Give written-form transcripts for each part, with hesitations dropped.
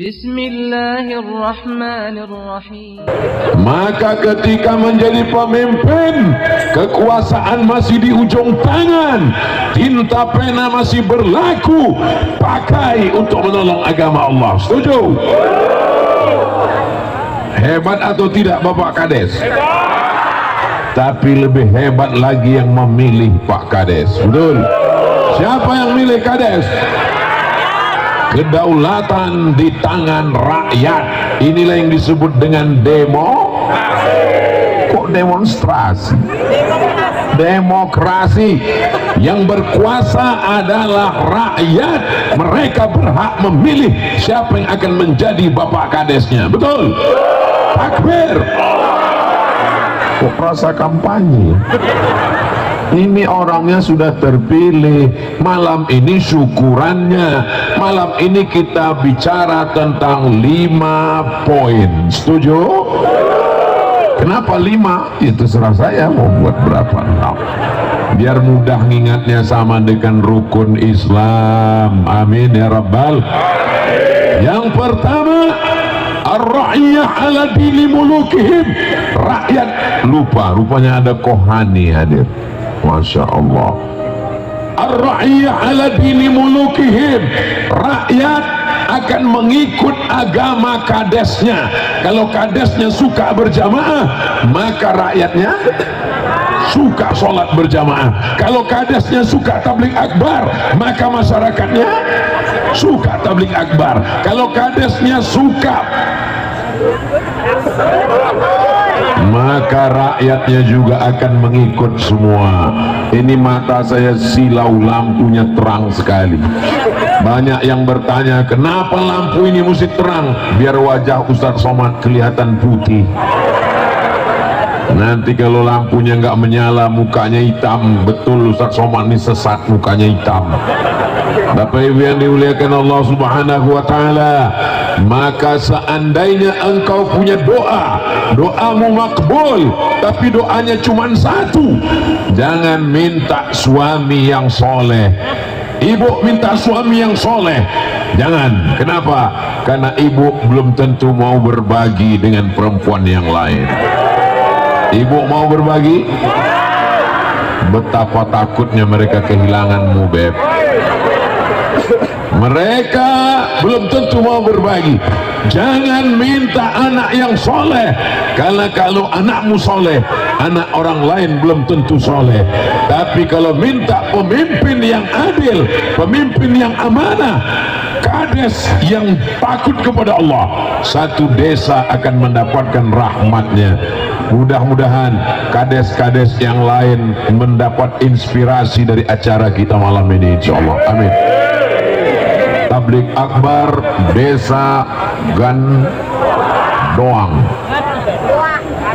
Bismillahirrahmanirrahim. Maka ketika menjadi pemimpin, kekuasaan masih di ujung tangan, tinta pena masih berlaku, pakai untuk menolong agama Allah. Setuju? Hebat atau tidak Bapak Kades? Tapi lebih hebat lagi yang memilih Pak Kades. Betul? Siapa yang milih Kades? Kedaulatan di tangan rakyat. Inilah yang disebut dengan demo. Kok demonstrasi? Demokrasi. Yang berkuasa adalah rakyat. Mereka berhak memilih siapa yang akan menjadi Bapak Kadesnya. Betul? Takbir. Kok rasa kampanye? Ini orangnya sudah terpilih. Malam ini syukurannya. Malam ini kita bicara tentang 5 poin. Setuju? Kenapa 5? Itu terserah saya mau buat berapa. Biar mudah ngingatnya, sama dengan rukun Islam. Amin ya Rabbal. Yang pertama, ar-ra'iyah ala dini mulukihim. Rakyat lupa, rupanya ada kohani hadir. Masya Allah. Ar-ra'iyah ala dini mulukihim. Rakyat akan mengikut agama kadesnya. Kalau kadesnya suka berjamaah, maka rakyatnya suka sholat berjamaah. Kalau kadesnya suka tabligh akbar, maka masyarakatnya suka tabligh akbar. Kalau kadesnya suka, maka rakyatnya juga akan mengikut semua. Ini mata saya silau, lampunya terang sekali. Banyak yang bertanya, kenapa lampu ini mesti terang? Biar wajah Ustaz Somad kelihatan putih. Nanti kalau lampunya nggak menyala, mukanya hitam. Betul, Ustaz Somad ini sesat, mukanya hitam. Bapak Ibu yang dimuliakan Allah Subhanahu wa Ta'ala, maka seandainya engkau punya doa, doamu makbul, tapi doanya cuma satu. Jangan minta suami yang soleh. Ibu minta suami yang soleh, jangan. Kenapa? Karena ibu belum tentu mau berbagi dengan perempuan yang lain. Ibu mau berbagi? Betapa takutnya mereka kehilanganmu, Beb. Mereka belum tentu mau berbagi. Jangan minta anak yang soleh, karena kalau anakmu soleh, anak orang lain belum tentu soleh. Tapi kalau minta pemimpin yang adil, pemimpin yang amanah, kades yang takut kepada Allah, satu desa akan mendapatkan rahmatnya. Mudah-mudahan kades-kades yang lain mendapat inspirasi dari acara kita malam ini, insyaallah. Amin. Tabligh akbar desa Gandoang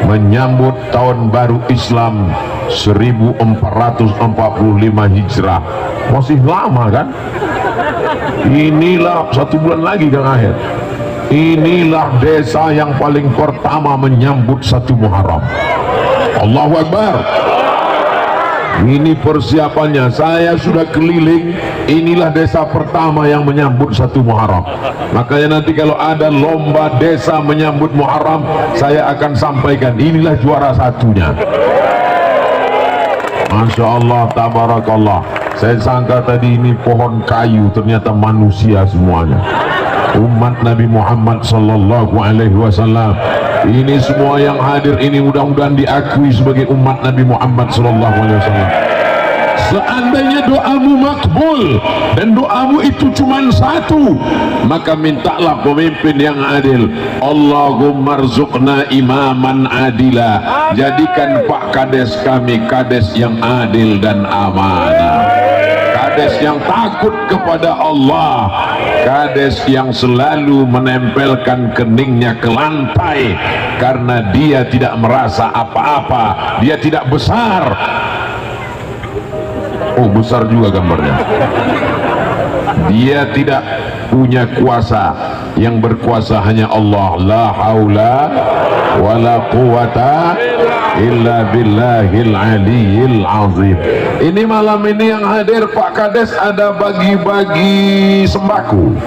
menyambut tahun baru Islam 1445 Hijrah. Masih lama kan? Inilah 1 bulan lagi Kang Akhir. Inilah desa yang paling pertama menyambut 1 Muharram. Allahu Akbar. Ini persiapannya, saya sudah keliling. Inilah desa pertama yang menyambut 1 Muharram. Makanya nanti kalau ada lomba desa menyambut Muharram, saya akan sampaikan inilah juara satunya. Masya Allah, tabarakallah. Saya sangka tadi ini pohon kayu, ternyata manusia semuanya. Umat Nabi Muhammad sallallahu alaihi wasallam. Ini semua yang hadir ini mudah-mudahan diakui sebagai umat Nabi Muhammad sallallahu alaihi wasallam. Seandainya doamu makbul dan doamu itu cuma satu, maka mintalah pemimpin yang adil. Allahumma rzuqna imaman adila. Jadikan Pak Kades kami kades yang adil dan amanah, kades yang takut kepada Allah, kades yang selalu menempelkan keningnya ke lantai karena dia tidak merasa apa-apa, dia tidak besar. Oh, besar juga gambarnya. Dia tidak punya kuasa, yang berkuasa hanya Allah. La haula wala quwata illa billahil aliyil azim. Ini malam ini yang hadir Pak Kades ada bagi-bagi sembako.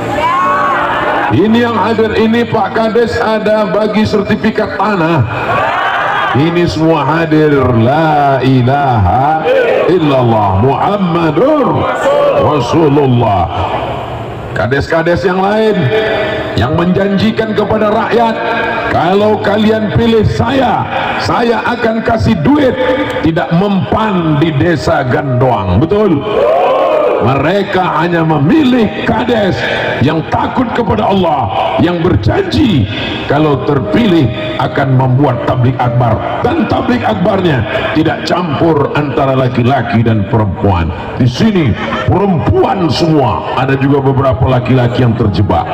Ini yang hadir ini Pak Kades ada bagi sertifikat tanah. Ini semua hadir. La ilaha illallah Muhammadur Rasulullah. Kades-kades yang lain yang menjanjikan kepada rakyat, kalau kalian pilih saya akan kasih duit, tidak mempan di desa Gandoang. Betul? Mereka hanya memilih kades yang takut kepada Allah, yang berjanji kalau terpilih akan membuat tabligh akbar, dan tabligh akbarnya tidak campur antara laki-laki dan perempuan. Di sini perempuan semua, ada juga beberapa laki-laki yang terjebak.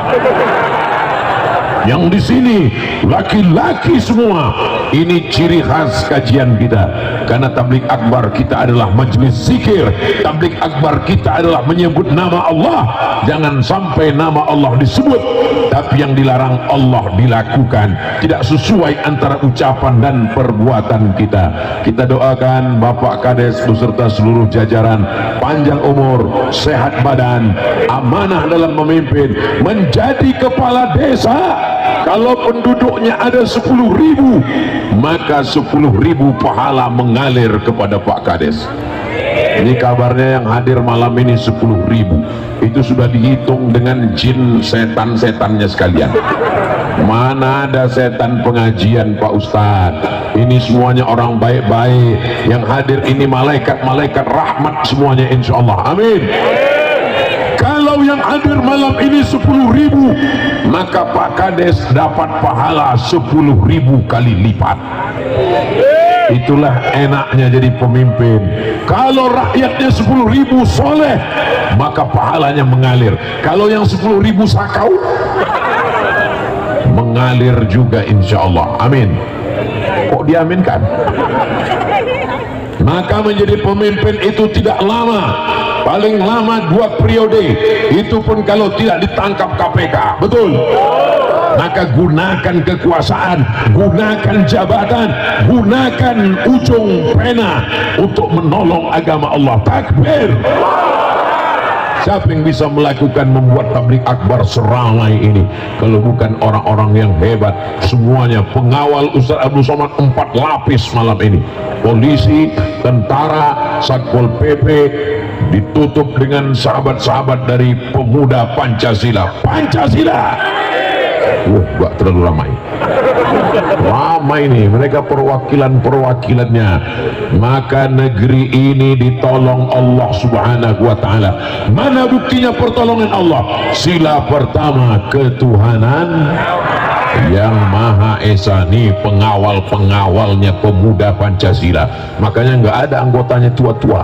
Yang di sini laki-laki semua. Ini ciri khas kajian kita, karena tabligh akbar kita adalah majelis zikir. Tabligh akbar kita adalah menyebut nama Allah. Jangan sampai nama Allah disebut, tapi yang dilarang Allah dilakukan. Tidak sesuai antara ucapan dan perbuatan kita. Kita doakan Bapak Kades beserta seluruh jajaran panjang umur, sehat badan, amanah dalam memimpin, menjadi kepala desa. Kalau penduduknya ada 10.000, maka 10.000 pahala mengalir kepada Pak Kades. Ini kabarnya yang hadir malam ini 10.000. Itu sudah dihitung dengan jin setan-setannya sekalian. Mana ada setan pengajian Pak Ustadz? Ini semuanya orang baik-baik. Yang hadir ini malaikat-malaikat rahmat semuanya, insya Allah. Amin. Kalau yang hadir malam ini 10.000, maka Pak Kades dapat pahala 10.000 kali lipat. Itulah enaknya jadi pemimpin. Kalau rakyatnya 10.000 soleh, maka pahalanya mengalir. Kalau yang 10.000 sakau, mengalir juga insya Allah. Amin. Kok diaminkan? Maka menjadi pemimpin itu tidak lama, paling lama 2 periode, itu pun kalau tidak ditangkap KPK. Betul? Maka gunakan kekuasaan, gunakan jabatan, gunakan ujung pena untuk menolong agama Allah. Takbir. Siapa yang bisa melakukan membuat tabligh akbar seramai ini kalau bukan orang-orang yang hebat? Semuanya pengawal Ustaz Abdul Somad 4 lapis malam ini. Polisi, tentara, Satpol PP, ditutup dengan sahabat-sahabat dari pemuda Pancasila. Pancasila. Gak terlalu ramai. Ramai nih, mereka perwakilannya. Maka negeri ini ditolong Allah Subhanahu wa ta'ala. Mana buktinya pertolongan Allah? Sila pertama, ketuhanan yang Maha Esa. Nih pengawal-pengawalnya pemuda Pancasila. Makanya nggak ada anggotanya tua-tua,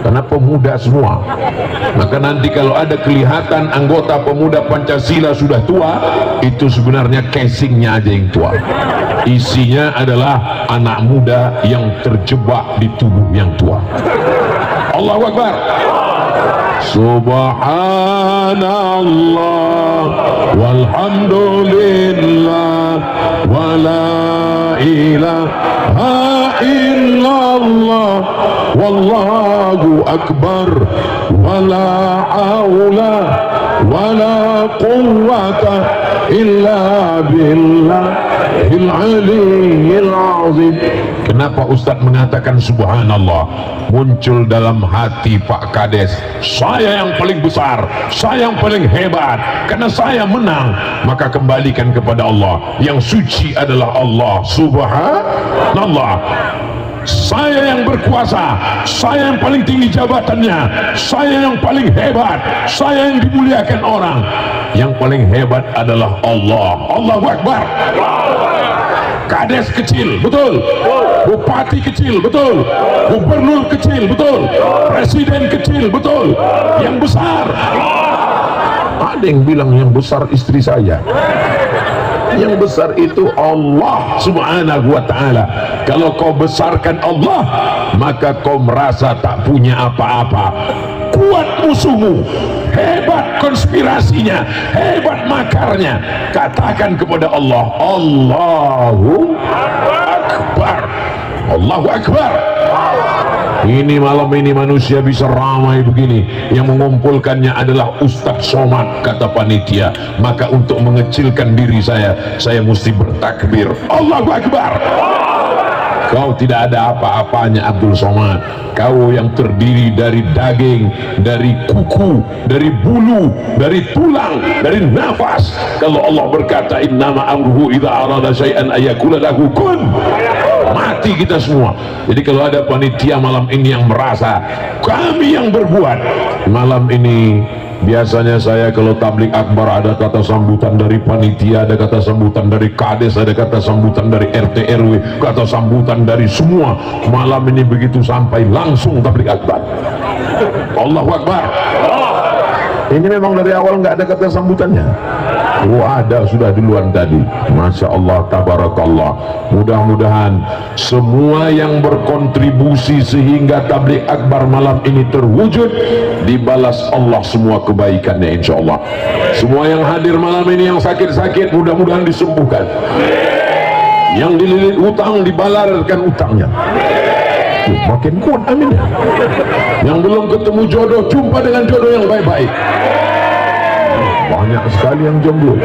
karena pemuda semua. Maka nanti kalau ada kelihatan anggota pemuda Pancasila sudah tua, itu sebenarnya casingnya aja yang tua. Isinya adalah anak muda yang terjebak di tubuh yang tua. Allahu Akbar. Subhanallah walhamdulillah wala ilaha illallah wallahu akbar wala haula wala quwwata illa billahil aliyyil azim. Kenapa Ustadz mengatakan subhanallah? Muncul dalam hati Pak Kades, saya yang paling besar, saya yang paling hebat, karena saya menang. Maka kembalikan kepada Allah. Yang suci adalah Allah subhanallah. Saya yang berkuasa, saya yang paling tinggi jabatannya, saya yang paling hebat, saya yang dimuliakan orang. Yang paling hebat adalah Allah. Allahu Akbar. Kades kecil, betul. Bupati kecil, betul. Gubernur kecil, betul. Presiden kecil, betul. Yang besar, ada yang bilang yang besar istri saya. Yang besar itu Allah Subhanahu wa ta'ala. Kalau kau besarkan Allah, maka kau merasa tak punya apa-apa. Kuat musuhmu, hebat konspirasinya, hebat makarnya, katakan kepada Allah, Allahu Akbar. Allahu Akbar. Ini malam ini manusia bisa ramai begini, yang mengumpulkannya adalah Ustadz Somad, kata panitia. Maka untuk mengecilkan diri saya mesti bertakbir, Allahu Akbar. Kau tidak ada apa-apanya Abdul Somad. Kau yang terdiri dari daging, dari kuku, dari bulu, dari tulang, dari nafas. Kalau Allah berkata innama amruhu idza arada syai'an ayaqula lahu kun, mati kita semua. Jadi kalau ada panitia malam ini yang merasa kami yang berbuat, malam ini biasanya saya kalau tablik akbar ada kata sambutan dari panitia, ada kata sambutan dari kades, ada kata sambutan dari RT RW, kata sambutan dari semua. Malam ini begitu sampai langsung tablik akbar, Allahu Akbar. Ini memang dari awal nggak ada kata sambutannya. Oh ada, sudah duluan tadi. Masya Allah, tabarakallah. Mudah-mudahan semua yang berkontribusi sehingga tabligh akbar malam ini terwujud, dibalas Allah semua kebaikannya insya Allah. Semua yang hadir malam ini, yang sakit-sakit mudah-mudahan disembuhkan, yang dililit utang dibalarkan utangnya. Makin kuat, amin. Yang belum ketemu jodoh, jumpa dengan jodoh yang baik-baik. Banyak sekali yang jomblo.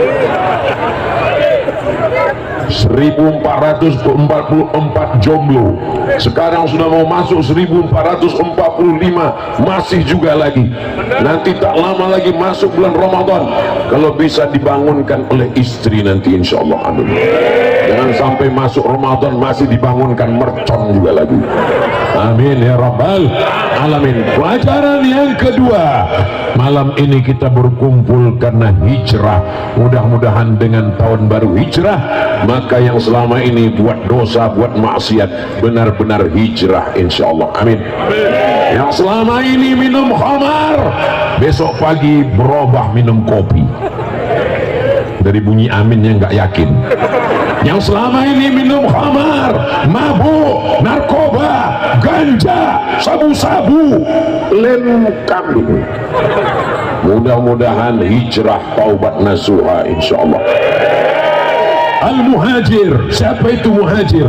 1444 jomblo, sekarang sudah mau masuk 1445, masih juga lagi. Nanti tak lama lagi masuk bulan Ramadan, kalau bisa dibangunkan oleh istri nanti insya Allah, amin. Jangan sampai masuk Ramadan masih dibangunkan mercon juga lagi, amin ya rabbal alamin. Pelajaran yang kedua, malam ini kita berkumpul karena hijrah. Mudah-mudahan dengan tahun baru hijrah, maka yang selama ini buat dosa, buat maksiat, benar-benar hijrah insya Allah, amin. Yang selama ini minum khamar, besok pagi berubah minum kopi. Dari bunyi aminnya nggak yakin. Yang selama ini minum khamar, mabuk, narkoba, ganja, sabu-sabu, lem kambing, mudah-mudahan hijrah taubat nasuha insyaallah. Al-muhajir, siapa itu muhajir?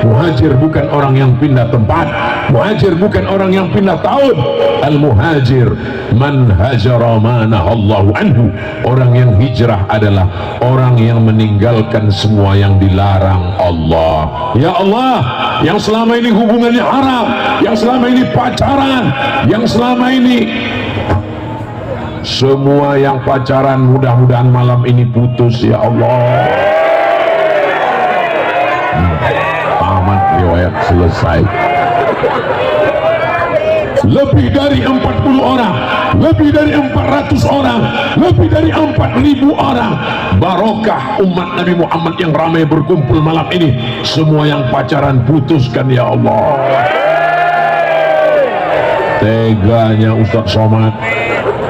Muhajir bukan orang yang pindah tempat, muhajir bukan orang yang pindah tahun. Al-muhajir man hajara ma nahallahu anhu. Orang yang hijrah adalah orang yang meninggalkan semua yang dilarang Allah. Ya Allah, yang selama ini hubungannya haram, yang selama ini pacaran, yang selama ini semua yang pacaran, mudah-mudahan malam ini putus ya Allah. Tamat riwayat, selesai. Lebih dari 40 orang, lebih dari 400 orang, lebih dari 4.000 orang. Barokah umat Nabi Muhammad yang ramai berkumpul malam ini. Semua yang pacaran putuskan ya Allah. Teganya Ustadz Somad,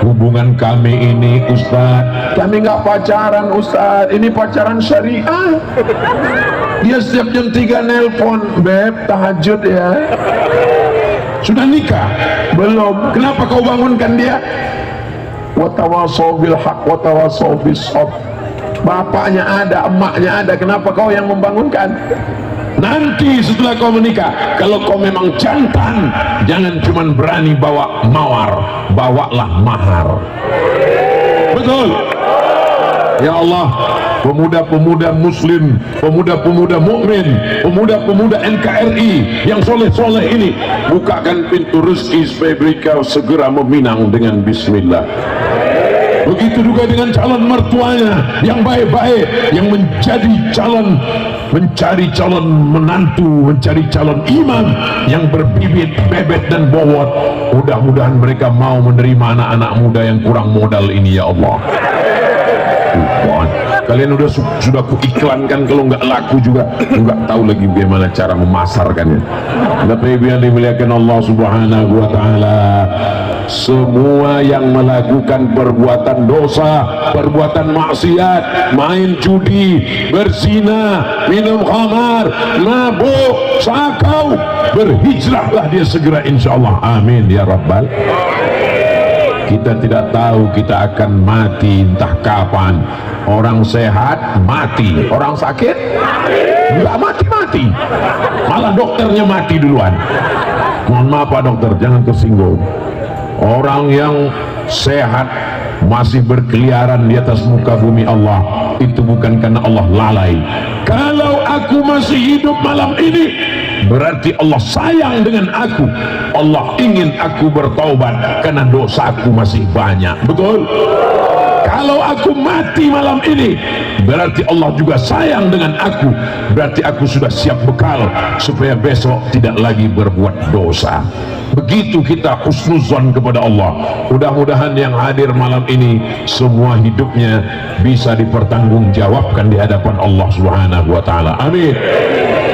hubungan kami ini Ustadz, kami nggak pacaran Ustadz, ini pacaran syariah. Dia setiap jam 3 nelpon, beb tahajud ya. Sudah nikah? Belum. Kenapa kau bangunkan dia? Watawassaw bil haq watawassaw bis sabr. Bapaknya ada, emaknya ada, kenapa kau yang membangunkan? Nanti setelah kau menikah, kalau kau memang jantan, jangan cuma berani bawa mawar, bawalah mahar. Betul ya Allah. Pemuda-pemuda muslim, pemuda-pemuda mukmin, pemuda-pemuda NKRI yang soleh-soleh ini, bukakan pintu rezeki supaya mereka segera meminang dengan bismillah. Begitu juga dengan calon mertuanya yang baik-baik, yang mencari calon menantu, mencari calon imam yang berbibit, bebet dan bobot. Mudah-mudahan mereka mau menerima anak-anak muda yang kurang modal ini ya Allah. Kalian sudah kuiklankan, kalau nggak laku juga nggak tahu lagi bagaimana cara memasarkannya. Tapi biar dimuliakan Allah Subhanahu wa taala, semua yang melakukan perbuatan dosa, perbuatan maksiat, main judi, berzina, minum khamar, mabuk, sakau, berhijrahlah dia segera insyaallah, amin ya rabbal. Kita tidak tahu kita akan mati entah kapan. Orang sehat mati, orang sakit nggak mati-mati, malah dokternya mati duluan. Mohon maaf Pak Dokter, jangan tersinggung. Orang yang sehat masih berkeliaran di atas muka bumi Allah, itu bukan karena Allah lalai. Kalau aku masih hidup malam ini, berarti Allah sayang dengan aku. Allah ingin aku bertaubat karena dosaku masih banyak. Betul? Kalau aku mati malam ini, berarti Allah juga sayang dengan aku. Berarti aku sudah siap bekal supaya besok tidak lagi berbuat dosa. Begitu kita husnuzon kepada Allah. Mudah-mudahan yang hadir malam ini semua hidupnya bisa dipertanggungjawabkan di hadapan Allah Subhanahu wa taala. Amin.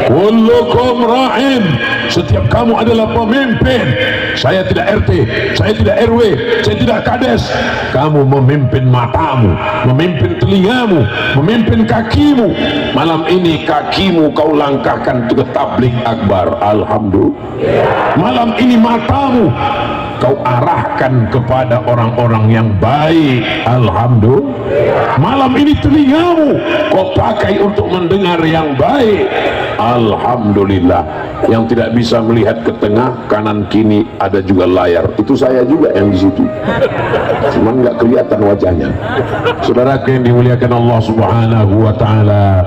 Kullukum ra'in. Setiap kamu adalah pemimpin. Saya tidak RT, saya tidak RW, saya tidak kades. Kamu memimpin matamu, memimpin telingamu, memimpin kakimu. Malam ini kakimu kau langkahkan ke tabligh akbar. Alhamdulillah. Malam ini matamu kau arahkan kepada orang-orang yang baik. Alhamdulillah. Malam ini telingamu kau pakai untuk mendengar yang baik. Alhamdulillah. Yang tidak bisa melihat ke tengah kanan kini ada juga layar, itu saya juga yang di situ, cuman nggak kelihatan wajahnya. Saudara yang dimuliakan Allah Subhanahu wa taala,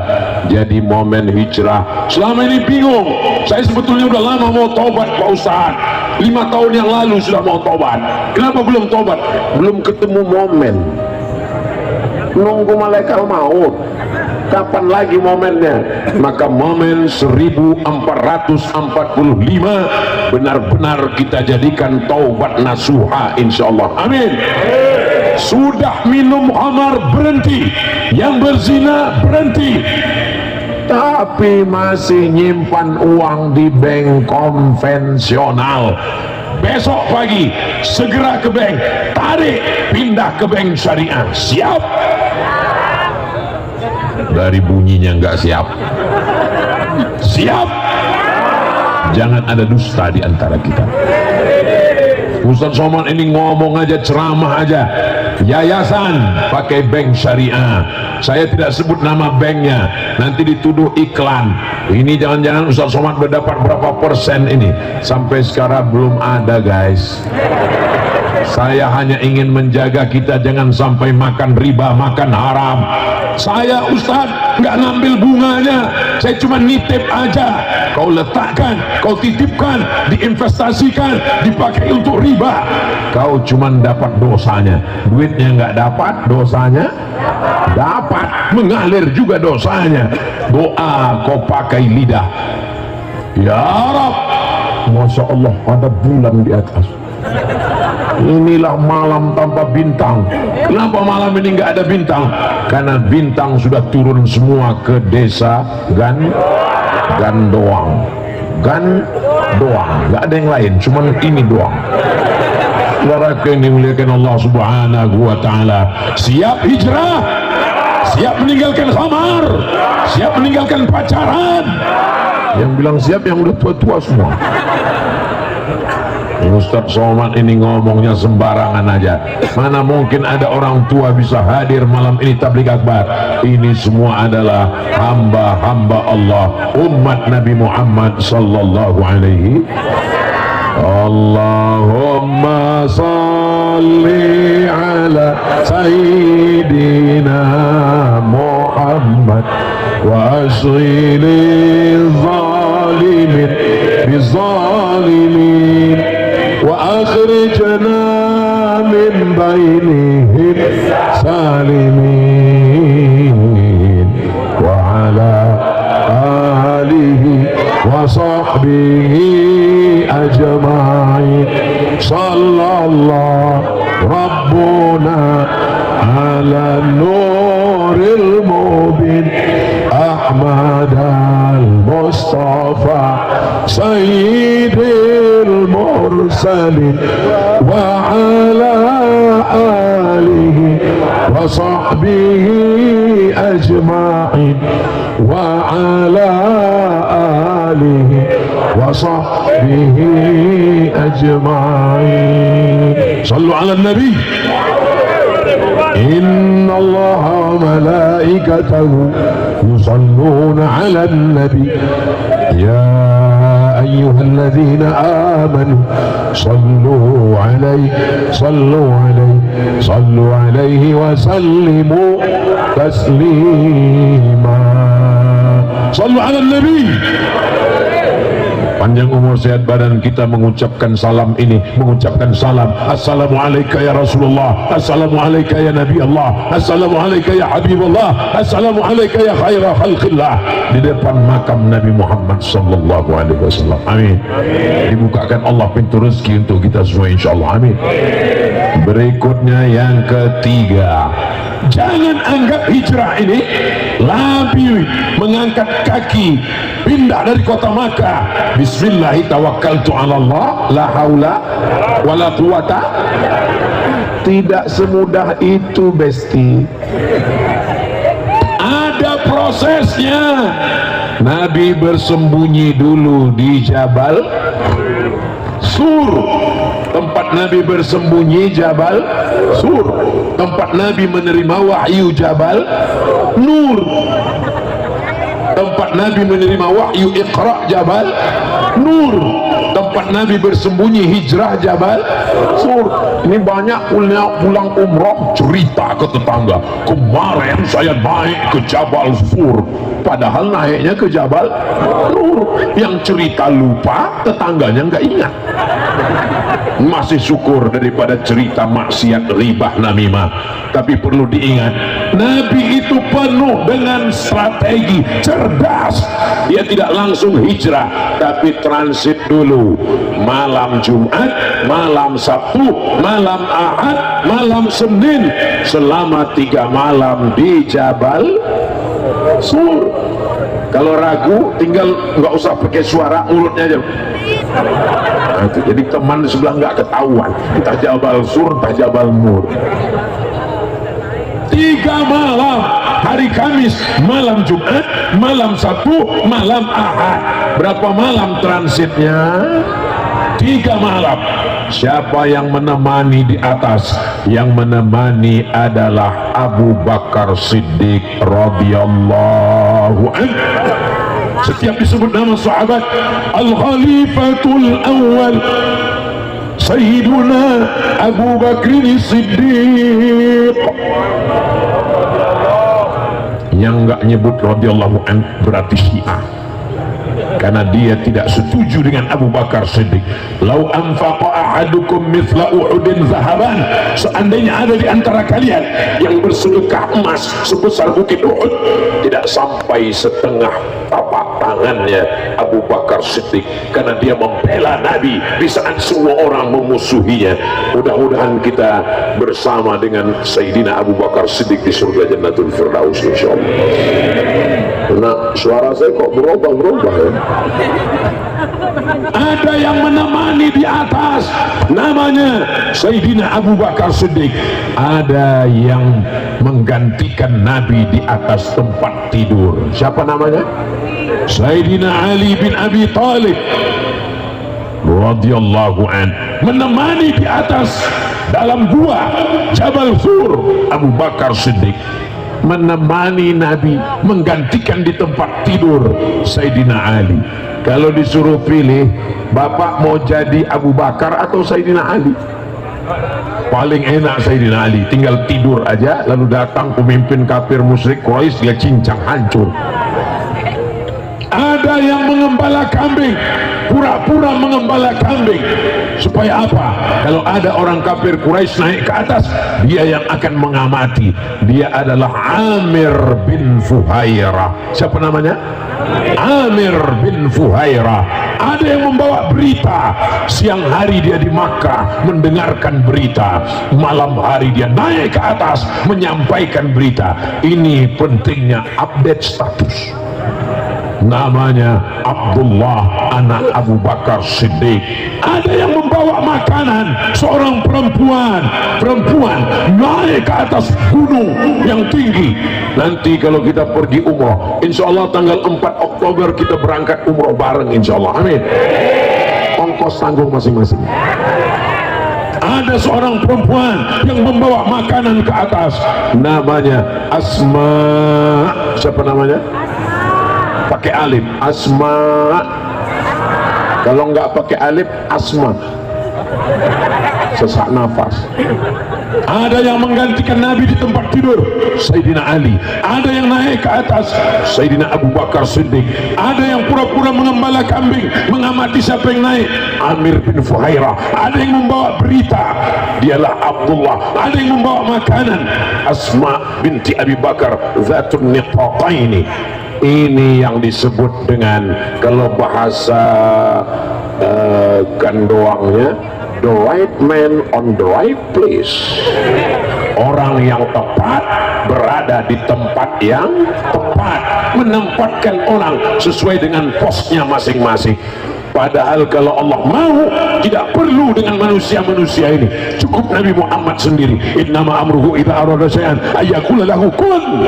jadi momen hijrah selama ini bingung. Saya sebetulnya udah lama mau tobat Pak Ustadz, 5 tahun yang lalu sudah mau tobat. Kenapa belum tobat? Belum ketemu momen. Nunggu malaikat maut. Kapan lagi momennya? Maka momen 1445 benar-benar kita jadikan taubat nasuha insyaallah. Amin. Sudah minum khamar berhenti, yang berzina berhenti, tapi masih nyimpan uang di bank konvensional. Besok pagi segera ke bank, tarik, pindah ke bank syariah. Siap? Dari bunyinya nggak siap. Siap? Jangan ada dusta di antara kita. Ustaz Somad ini ngomong aja, ceramah aja, yayasan pakai bank syariah. Saya tidak sebut nama banknya, nanti dituduh iklan. Ini jangan-jangan Ustaz Somad berdapat berapa persen ini. Sampai sekarang belum ada guys. Saya hanya ingin menjaga kita jangan sampai makan riba, makan haram. Saya Ustaz nggak ngambil bunganya, saya cuma nitip aja. Kau letakkan, kau titipkan, diinvestasikan, dipakai untuk riba. Kau cuma dapat dosanya, duitnya nggak dapat, dosanya dapat, mengalir juga dosanya. Doa kau pakai lidah. Ya Rab, Masya Allah ada bulan di atas. Inilah malam tanpa bintang. Kenapa malam ini nggak ada bintang? Karena bintang sudah turun semua ke desa Gandoang. Nggak ada yang lain, cuman ini doang. Saudara yang dimuliakan Allah Subhanahu wa taala, siap hijrah, siap meninggalkan khamar, siap meninggalkan pacaran. Yang bilang siap yang udah tua-tua semua. Ustaz Somad ini ngomongnya sembarangan aja. Mana mungkin ada orang tua bisa hadir malam ini tabligh akbar. Ini semua adalah hamba-hamba Allah, umat Nabi Muhammad sallallahu alaihi. Allahumma salli ala sayyidina Muhammad wa asghilil zalimin bizalimin وأخرجنا من بينهم سالمين وعلى آله وصحبه أجمعين صلى الله ربنا على النور المبين أحمد المصطفى سيد المرسلين وعلى آله وصحبه أجمعين وعلى آله وصحبه أجمعين صلوا على النبي إن الله وملائكته يصلون على النبي يا ayyuhalladzina amanu sallu alaihi wa sallimu taslima. Sallu ala nabi. Panjang umur sehat badan kita mengucapkan salam ini, mengucapkan salam. Assalamualaikum ya Rasulullah, assalamualaikum ya Nabi Allah, assalamualaikum ya Habibullah, assalamualaikum ya khaira khalqillah, di depan makam Nabi Muhammad sallallahu alaihi wasallam. Amin. Dibukakan Allah pintu rezeki untuk kita semua insyaallah. Amin. Berikutnya yang ketiga, jangan anggap hijrah ini labi mengangkat kaki pindah dari kota Makkah. Bismillahi tawakkaltu ala Allah, la haula wala quwata. Tidak semudah itu, besti. Ada prosesnya. Nabi bersembunyi dulu di Jabal Sur. Tempat Nabi bersembunyi Jabal Sur. Tempat Nabi menerima wahyu Jabal Nur. Tempat Nabi menerima wahyu Iqra Jabal Nur. Tempat Nabi bersembunyi hijrah Jabal Sur. Ini banyak pulang umroh cerita ke tetangga, kemarin saya naik ke Jabal Sur, padahal naiknya ke Jabal Nur. Yang cerita lupa, tetangganya nggak ingat. Masih syukur daripada cerita maksiat, ribah, namimah. Tapi perlu diingat, Nabi itu penuh dengan strategi, cerdas. Dia tidak langsung hijrah, tapi transit dulu. Malam Jumat, malam Sabtu, malam Ahad, malam Senin, selama 3 malam di Jabal Sur. Kalau ragu, tinggal nggak usah pakai suara, mulutnya aja. Nah, jadi teman di sebelah nggak ketahuan, entah Jabal Sur, entah Jabal Nur. 3 malam, hari Kamis, malam Jumat, malam Sabtu, malam Ahad. Berapa malam transitnya? 3 malam. Siapa yang menemani di atas? Yang menemani adalah Abu Bakar Siddiq radhiyallahu anhu. Setiap disebut nama sahabat, Al-Khalifatul Awwal Sayyiduna Abu Bakr Siddiq. Yang enggak nyebut radhiyallahu anhu berarti Syiah, karena dia tidak setuju dengan Abu Bakar Siddiq. Lau anfaqa ahadukum mithla Uhudin zahaban, seandainya ada di antara kalian yang bersedekah emas sebesar bukit Uhud, tidak sampai setengah tapak tangannya Abu Bakar Siddiq, karena dia membela Nabi di saat semua orang memusuhinya. Mudah-mudahan kita bersama dengan Sayyidina Abu Bakar Siddiq di surga Jannatul Firdaus insyaallah. Nah, suara saya kok berubah-berubah ya? Ada yang menemani di atas, namanya Sayyidina Abu Bakar Siddiq. Ada yang menggantikan Nabi di atas tempat tidur. Siapa namanya? Sayyidina Ali bin Abi Thalib radhiyallahu an, menemani di atas dalam gua Jabal Sur. Abu Bakar Siddiq menemani Nabi, menggantikan di tempat tidur Sayyidina Ali. Kalau disuruh pilih, Bapak mau jadi Abu Bakar atau Sayyidina Ali? Paling enak Sayyidina Ali, tinggal tidur aja, lalu datang pemimpin kafir musyrik Quraisy, dia cincang hancur. Ada yang mengembala kambing, pura-pura mengembala kambing. Supaya apa? Kalau ada orang kafir Quraisy naik ke atas, dia yang akan mengamati. Dia adalah Amir bin Fuhairah. Siapa namanya? Amir bin Fuhairah. Ada yang membawa berita. Siang hari dia di Makkah mendengarkan berita, malam hari dia naik ke atas menyampaikan berita. Ini pentingnya update status. Namanya Abdullah anak Abu Bakar Siddiq. Ada yang membawa makanan, seorang perempuan naik ke atas gunung yang tinggi. Nanti kalau kita pergi umroh, insya Allah tanggal 4 Oktober kita berangkat umroh bareng insya Allah. Amin. Ongkos tanggung masing-masing. Ada seorang perempuan yang membawa makanan ke atas, namanya Asma. Siapa namanya? Pakai alif, Asma Kalau nggak pakai alif, asma, sesak nafas. Ada yang menggantikan Nabi di tempat tidur, Sayyidina Ali. Ada yang naik ke atas, Sayyidina Abu Bakar Siddiq. Ada yang pura-pura mengembala kambing, mengamati siapa yang naik, Amir bin Fuhairah. Ada yang membawa berita, dialah Abdullah. Ada yang membawa makanan, Asma binti Abi Bakar Zatun Niqaqaini. Ini yang disebut dengan, kalau bahasa gandoangnya, the right man on the right place. Orang yang tepat berada di tempat yang tepat, menempatkan orang sesuai dengan posnya masing-masing. Padahal kalau Allah mau, tidak perlu dengan manusia-manusia ini, cukup Nabi Muhammad sendiri. Innama amruhu idza arada syai'an ayyaqula lahu kun.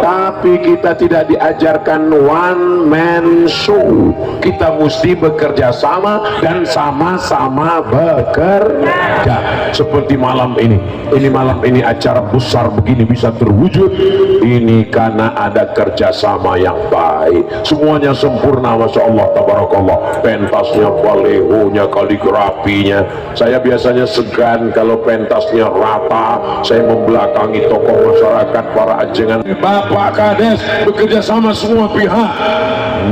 Tapi kita tidak diajarkan one man show. Kita mesti bekerja sama dan sama-sama bekerja. Seperti malam ini. Ini malam ini acara besar begini bisa terwujud. Ini karena ada kerjasama yang baik. Semuanya sempurna, masya Allah, tabarakallah. Pentasnya, balehonya, kaligrafinya. Saya biasanya segan kalau pentasnya rata. Saya membelakangi tokoh masyarakat, para ajengan. Bapak Kades bekerja sama semua pihak.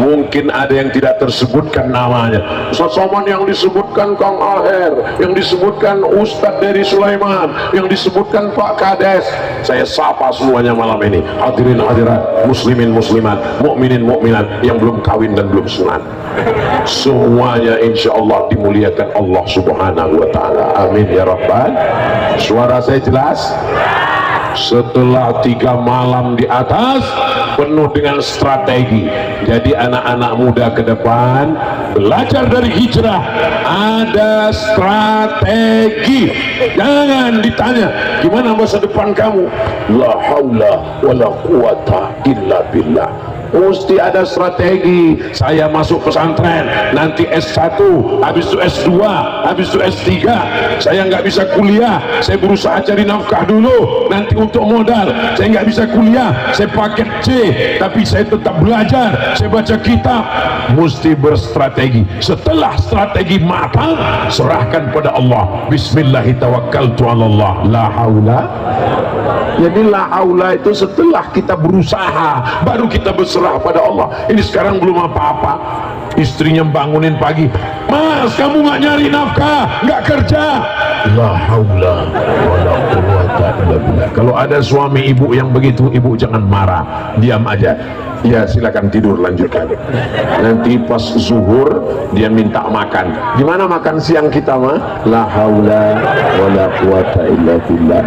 Mungkin ada yang tidak tersebutkan namanya, Ustaz Somad yang disebutkan, Kang Aher yang disebutkan, Ustadz dari Sulaiman yang disebutkan, Pak Kades. Saya sapa semuanya malam ini, hadirin hadirat, muslimin muslimat, mukminin mukminat yang belum kawin dan belum sunat. Semuanya insya Allah dimuliakan Allah subhanahu wa ta'ala. Amin ya rabbal. Suara saya jelas? Setelah 3 malam di atas penuh dengan strategi, jadi anak-anak muda ke depan belajar dari hijrah, ada strategi. Jangan ditanya gimana masa depan kamu, la haula wala quwata illa billah. Mesti ada strategi. Saya masuk pesantren, nanti S1, habis itu S2, habis itu S3. Saya nggak bisa kuliah, saya berusaha cari nafkah dulu. Nanti untuk modal, saya nggak bisa kuliah, saya paket C, tapi saya tetap belajar, saya baca kitab. Mesti berstrategi. Setelah strategi matang, serahkan pada Allah. Bismillahirrahmanirrahim. La haula. Jadi la haula itu setelah kita berusaha, baru kita berserah pada Allah. Ini sekarang belum apa-apa, istrinya bangunin pagi, Mas kamu nggak nyari nafkah, nggak kerja. La haula wala quwwata illa billah. Kalau ada suami ibu yang begitu, ibu jangan marah, diam aja. Ya silakan tidur, lanjutkan. Nanti pas zuhur dia minta makan. Gimana makan siang kita mah? La haula wala quwwata illa billah.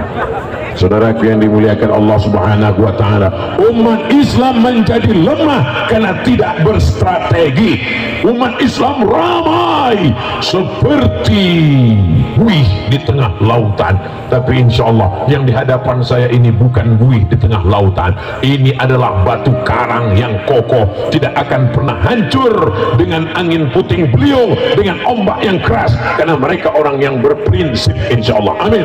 Saudaraku yang dimuliakan Allah subhanahu wa ta'ala, umat Islam menjadi lemah karena tidak berstrategi. Umat Islam ramai seperti buih di tengah lautan, tapi insya Allah yang di hadapan saya ini bukan buih di tengah lautan. Ini adalah batu karang yang kokoh, tidak akan pernah hancur dengan angin puting beliung, dengan ombak yang keras, karena mereka orang yang berprinsip insya Allah. Amin.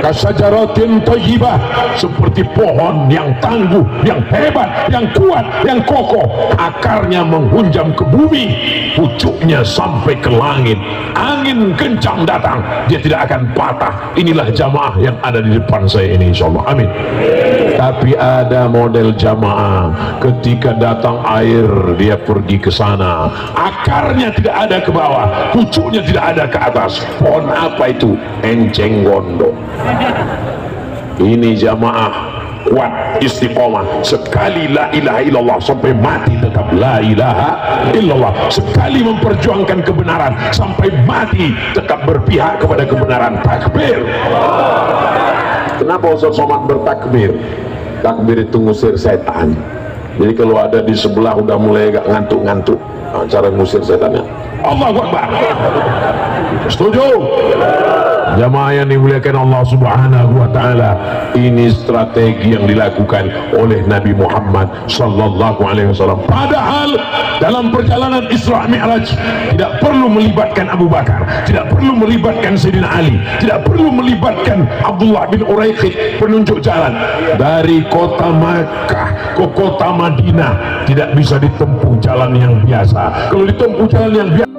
Kasajaratin thayyibah, seperti pohon yang tangguh, yang hebat, yang kuat, yang kokoh. Akarnya menghunjam ke bumi, pucuknya sampai ke langit. Angin kencang datang, dia tidak akan patah. Inilah jamaah yang ada di depan saya ini insyaallah. Amin. Tapi ada model jamaah, ketika datang air dia pergi ke sana, akarnya tidak ada ke bawah, pucuknya tidak ada ke atas. Pohon apa itu? Enceng gondok. Ini jamaah kuat istiqomah, sekali la ilaha illallah sampai mati tetap la ilaha illallah, sekali memperjuangkan kebenaran sampai mati tetap berpihak kepada kebenaran. Takbir. Kenapa Ustaz Somad bertakbir? Takbir itu ngusir setan. Jadi kalau ada di sebelah udah mulai agak ngantuk-ngantuk, cara ngusir setannya Allahu Akbar. Setuju? Jamaah yang dimuliakan Allah Subhanahu wa taala, ini strategi yang dilakukan oleh Nabi Muhammad sallallahu alaihi wasallam. Padahal dalam perjalanan Isra Mi'raj tidak perlu melibatkan Abu Bakar, tidak perlu melibatkan Sayyidina Ali, tidak perlu melibatkan Abdullah bin Uraiqid penunjuk jalan. Dari kota Makkah ke kota Madinah tidak bisa ditempuh jalan yang biasa. Kalau ditempuh jalan yang biasa